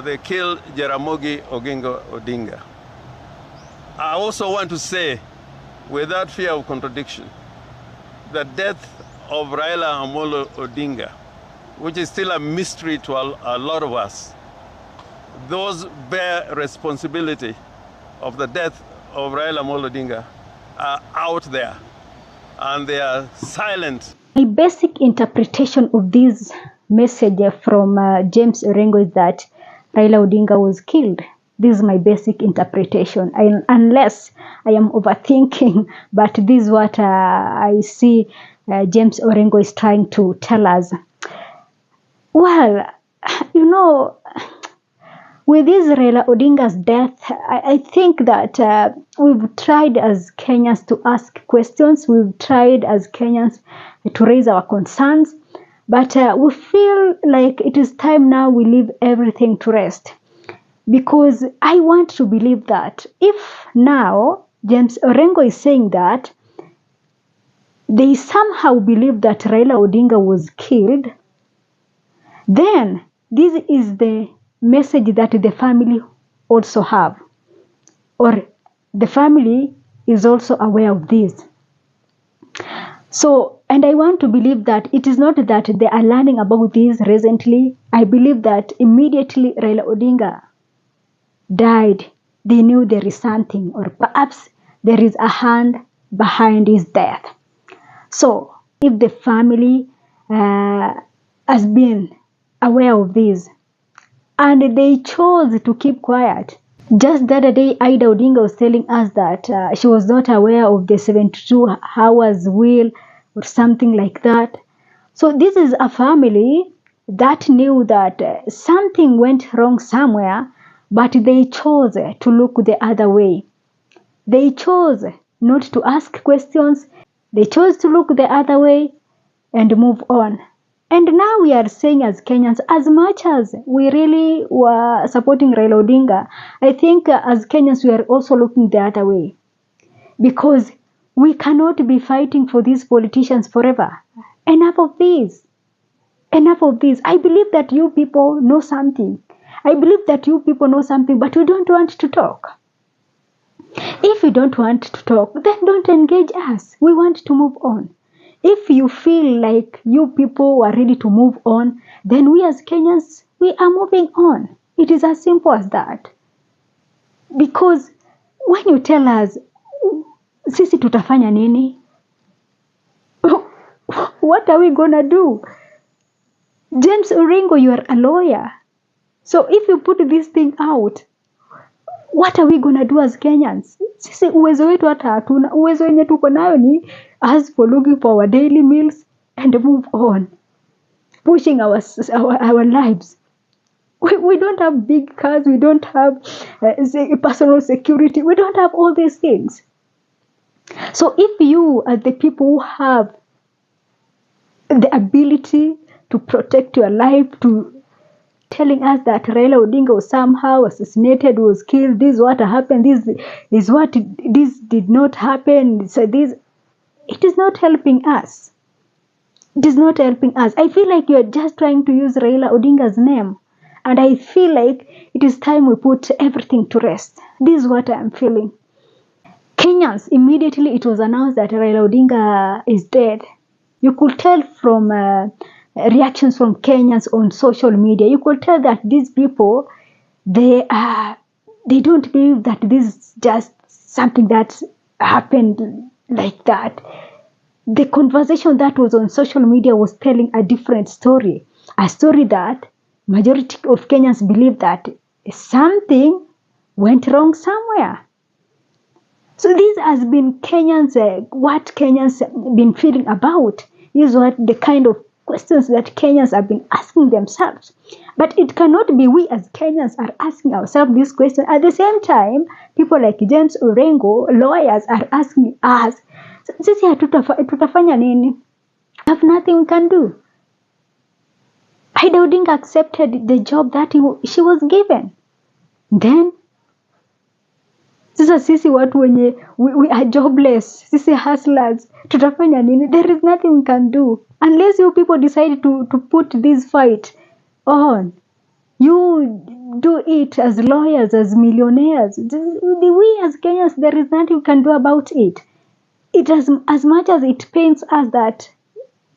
They killed Jaramogi Oginga Odinga. I also want to say, without fear of contradiction, the death of Raila Amolo Odinga, which is still a mystery to a lot of us, those bear responsibility of the death of Raila Amolo Odinga are out there, and they are silent. My basic interpretation of this message from James Orengo is that Raila Odinga was killed. This is my basic interpretation, unless I am overthinking, but this is what I see James Orengo is trying to tell us. Well, with this Raila Odinga's death, I think that we've tried as Kenyans to ask questions. We've tried as Kenyans to raise our concerns. But we feel like it is time now we leave everything to rest. Because I want to believe that if now James Orengo is saying that they somehow believe that Raila Odinga was killed, then this is the message that the family also have, or the family is also aware of this. So, and I want to believe that it is not that they are learning about this recently. I believe that immediately Raila Odinga died, they knew there is something, or perhaps there is a hand behind his death. So, if the family has been aware of this, and they chose to keep quiet. Just the other day, Ida Odinga was telling us that she was not aware of the 72 hours will or something like that. So this is a family that knew that something went wrong somewhere, but they chose to look the other way. They chose not to ask questions. They chose to look the other way and move on. And now we are saying as Kenyans, as much as we really were supporting Raila Odinga, I think as Kenyans we are also looking the other way. Because we cannot be fighting for these politicians forever. Enough of this. Enough of this. I believe that you people know something. I believe that you people know something, but we don't want to talk. If you don't want to talk, then don't engage us. We want to move on. If you feel like you people are ready to move on, then we as Kenyans, we are moving on. It is as simple as that. Because when you tell us, sisi tutafanya nini? What are we gonna do? James Orengo, you are a lawyer. So if you put this thing out, what are we gonna do as Kenyans? Sisi uwezo wetu hata hatuna. Uwezo wenye tuko nayo ni as for looking for our daily meals and move on. Pushing our lives. We don't have big cars. We don't have personal security. We don't have all these things. So if you are the people who have the ability to protect your life, to telling us that Raila Odinga was somehow assassinated, was killed, this is what happened, this did not happen, so this, it is not helping us. It is not helping us. I feel like you are just trying to use Raila Odinga's name. And I feel like it is time we put everything to rest. This is what I am feeling. Kenyans, immediately it was announced that Raila Odinga is dead. You could tell from reactions from Kenyans on social media. You could tell that these people, they don't believe that this is just something that happened like that. The conversation that was on social media was telling a different story. A story that majority of Kenyans believe that something went wrong somewhere. So this has been Kenyans, what Kenyans have been feeling about. Is what the kind of questions that Kenyans have been asking themselves. But it cannot be we as Kenyans are asking ourselves this question. At the same time, people like James Orengo, lawyers, are asking us, sisi tutafanya nini? Have nothing we can do. Ida Odinga accepted the job that she was given. Then, sasa sisi watu wenye, we are jobless, sisi hustlers, tutafanya nini? There is nothing we can do. Unless you people decide to put this fight on. You do it as lawyers, as millionaires. We as Kenyans, there is nothing we can do about it. It as much as it pains us that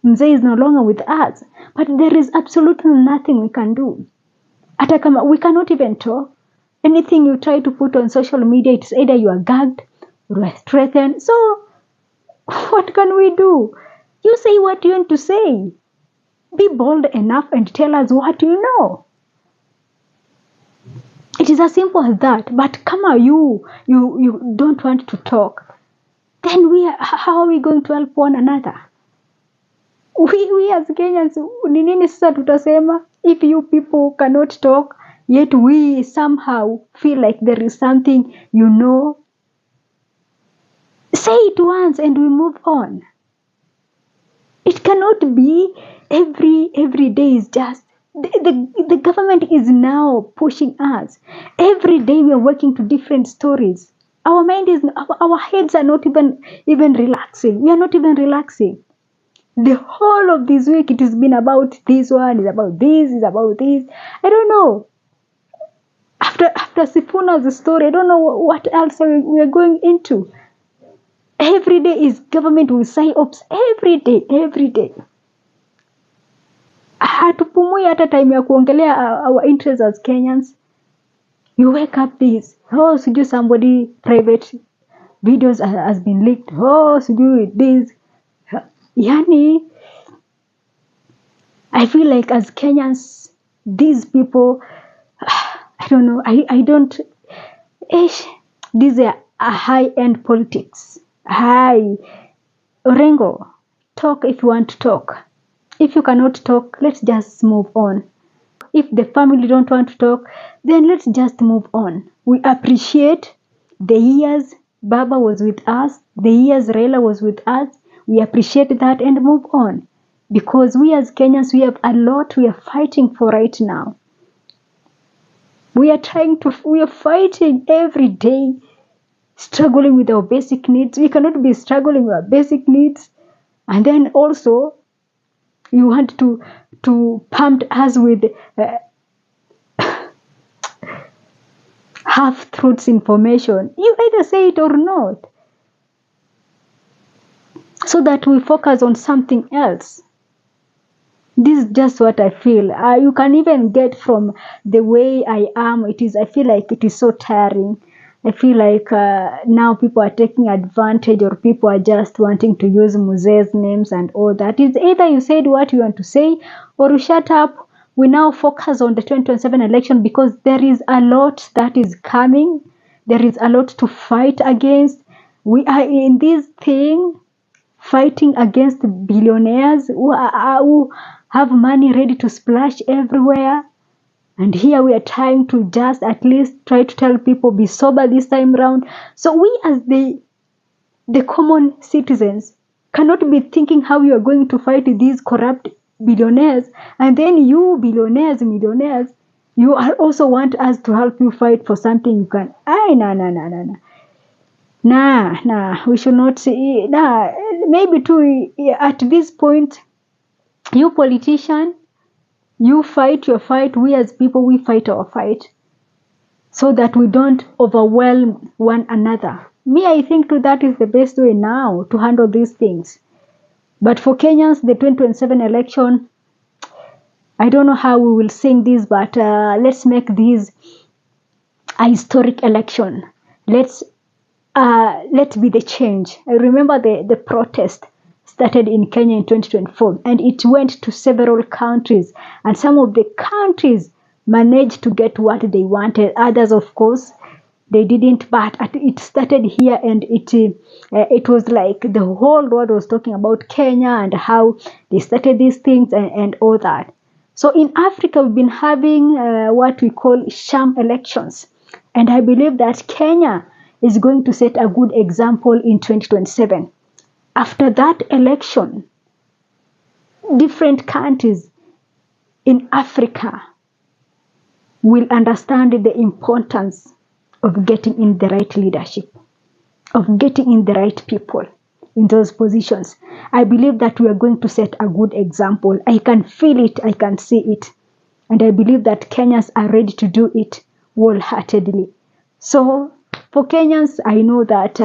Mzee is no longer with us, but there is absolutely nothing we can do. Atakama, we cannot even talk. Anything you try to put on social media, it's either you are gagged or you are threatened. So, what can we do? You say what you want to say. Be bold enough and tell us what you know. It is as simple as that. But come on, you don't want to talk. Then how are we going to help one another? We as Kenyans, ni nini sasa tutasema? If you people cannot talk, yet we somehow feel like there is something you know, say it once and we move on. It cannot be every day is just the government is now pushing us. Every day we are working to different stories. Our mind is our heads are not even relaxing. We are not even relaxing. The whole of this week it has been about this one, is about this, is about this. I don't know. After Sifuna's story, I don't know what else we are going into. Every day is government will say ops every day. Hatupumui hata time ya kuongelea our interests as Kenyans. You wake up this, sijui somebody private videos has been leaked. Sijui this. Yani, I feel like as Kenyans, these people, I don't know, I don't, these are high-end politics. Hi, Orengo, talk if you want to talk. If you cannot talk, let's just move on. If the family don't want to talk, then let's just move on. We appreciate the years Baba was with us, the years Raila was with us. We appreciate that and move on. Because we as Kenyans, we have a lot we are fighting for right now. We are fighting every day, struggling with our basic needs. We cannot be struggling with our basic needs. And then also, you want to pump us with half-truths information. You either say it or not. So that we focus on something else. This is just what I feel. You can even get from the way I am. I feel like it is so tiring. I feel like now people are taking advantage or people are just wanting to use Muzee's names and all that. It's either you said what you want to say or you shut up. We now focus on the 2027 election because there is a lot that is coming. There is a lot to fight against. We are in this thing fighting against billionaires who have money ready to splash everywhere. And here we are trying to just at least try to tell people be sober this time around. So we as the common citizens cannot be thinking how you are going to fight these corrupt billionaires. And then you billionaires, millionaires, you are also want us to help you fight for something you can. Nah, we should not say, maybe too, at this point, you politician, you fight your fight, we as people, we fight our fight, so that we don't overwhelm one another. Me, I think that is the best way now to handle these things. But for Kenyans, the 2027 election, I don't know how we will sing this, but let's make this a historic election. Let be the change. I remember the protest started in Kenya in 2024 and it went to several countries, and some of the countries managed to get what they wanted. Others, of course, they didn't, but it started here, and it was like the whole world was talking about Kenya and how they started these things and all that. So in Africa, we've been having what we call sham elections, and I believe that Kenya is going to set a good example in 2027. After that election, different countries in Africa will understand the importance of getting in the right leadership, of getting in the right people in those positions. I believe that we are going to set a good example. I can feel it. I can see it. And I believe that Kenyans are ready to do it wholeheartedly. So for Kenyans, I know that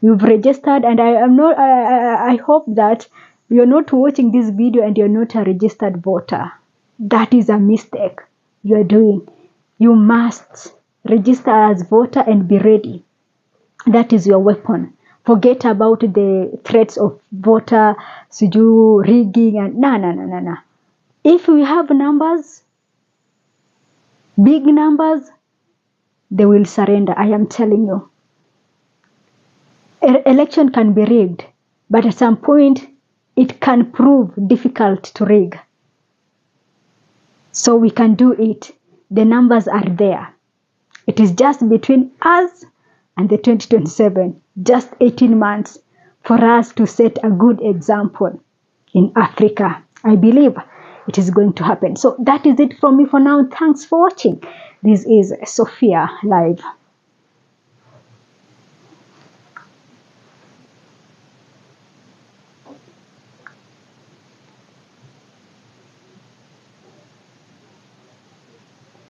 you've registered, and I hope that you're not watching this video and you're not a registered voter. That is a mistake you're doing. You must register as voter and be ready. That is your weapon. Forget about the threats of voter rigging and no. If we have numbers, big numbers, they will surrender. I am telling you. Election can be rigged, but at some point it can prove difficult to rig. So we can do it. The numbers are there. It is just between us and the 2027, just 18 months for us to set a good example in Africa. I believe it is going to happen. So that is it from me for now. Thanks for watching. This is Sophia Live.